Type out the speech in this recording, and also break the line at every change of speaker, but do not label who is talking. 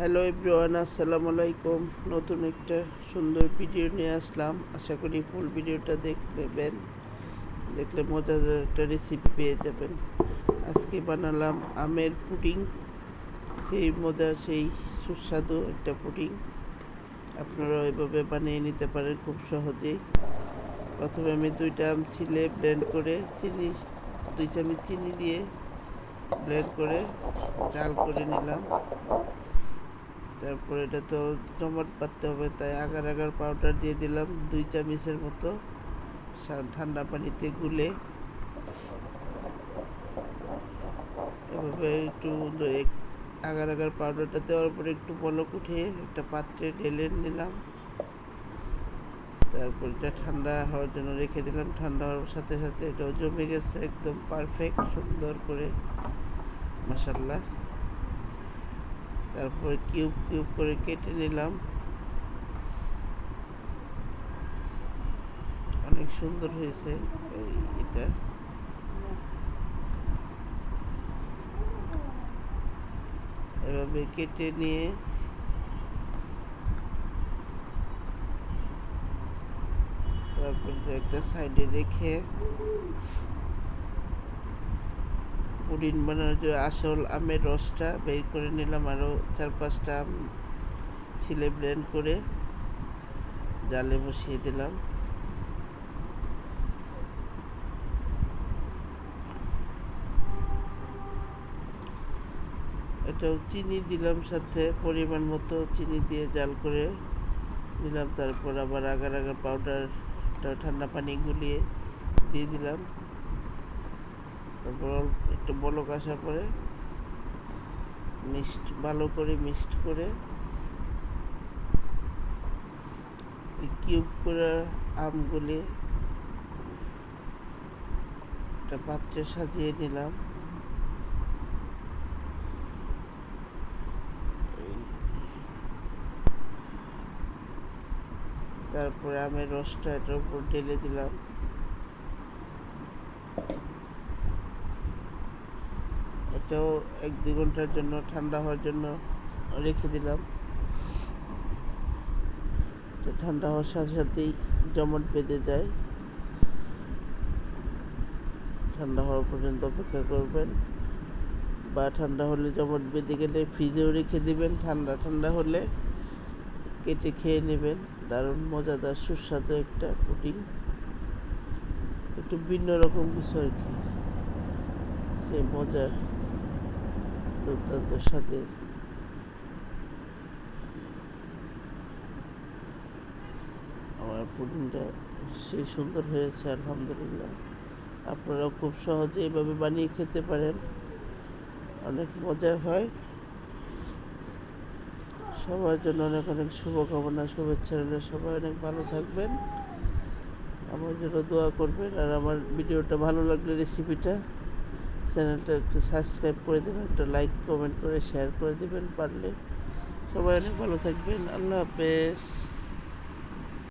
Hello everyone, আসসালামু আলাইকুম। নতুন একটা সুন্দর ভিডিও নিয়ে আসলাম। আশা করি ফুল ভিডিওটা দেখলে মজাদার একটা রেসিপি পেয়ে যাবেন। আজকে বানালাম আমের পুডিং, সেই সুস্বাদু একটা পুডিং। আপনারা এভাবে বানিয়ে নিতে পারেন খুব সহজেই। প্রথমে আমি 2টা আম ছিলে ব্লেন্ড করে 2 চামচ চিনি দিয়ে ব্লেন্ড করে জাল করে নিলাম। তারপর এটা তো জমাট বাঁধতে হবে, তাই আগার আগার পাউডার দিয়ে দিলাম 2 চামচের মতো ঠান্ডা পানিতে গুলে। এভাবে একটু আগার আগার পাউডারটা দেওয়ার পরে একটু বলক উঠিয়ে একটা পাত্রে ঢেলে নিলাম। তারপর এটা ঠান্ডা হওয়ার জন্য রেখে দিলাম। ঠান্ডা হওয়ার সাথে সাথে এটাও জমে গেছে একদম পারফেক্ট সুন্দর করে, মাশাআল্লাহ। তারপর কিউব কিউব করে কেটে নিলাম। অনেক সুন্দর হয়েছে এটা। এভাবে কেটে নিয়ে তারপর একটা সাইডে রেখে পুডিং বানানোর জন্য আসল আমের রসটা বের করে নিলাম। আরও 4-5টা আম ছিলে ব্লেন্ড করে জালে বসিয়ে দিলাম। এটাও চিনি দিলাম, সাথে পরিমাণ মতো চিনি দিয়ে জাল করে নিলাম। তারপর আবার আগার আগার পাউডারটা ঠান্ডা পানি গুলিয়ে দিয়ে দিলাম। তারপর একটু বলক আসার পরে ভালো করে মিক্সড করে কিউব করে আমগুলি একটা পাত্রে সাজিয়ে নিলাম। তারপরে আমের রসটা এটার উপর ঢেলে দিলাম। এটাও 1-2 ঘন্টার জন্য ঠান্ডা হওয়ার জন্য রেখে দিলাম। ঠান্ডা হওয়ার সাথে সাথেই জমাট বেঁধে যায়। ঠান্ডা হওয়া পর্যন্ত অপেক্ষা করবেন, বা ঠান্ডা হলে জমাট বেঁধে গেলে ফ্রিজেও রেখে দিবেন। ঠান্ডা হলে কেটে খেয়ে নেবেন। দারুণ মজাদার সুস্বাদু একটা পুডিং, একটু ভিন্ন রকম কিছু আর কি। সেই মজার দুর্দান্ত স্বাদের আমার পুডিংটা সেই সুন্দর হয়েছে, আলহামদুলিল্লাহ। আপনারাও খুব সহজে এইভাবে বানিয়ে খেতে পারেন, অনেক মজার হয়। সবার জন্য অনেক অনেক শুভকামনা, শুভেচ্ছা রইল। সবাই অনেক ভালো থাকবেন, আমার জন্য দোয়া করবেন। আর আমার ভিডিওটা ভালো লাগলে রেসিপিটা চ্যানেলটা একটু সাবস্ক্রাইব করে দেবেন, একটা লাইক কমেন্ট করে শেয়ার করে দেবেন পারলে। সবাই অনেক ভালো থাকবেন। আল্লাহ হাফেজ।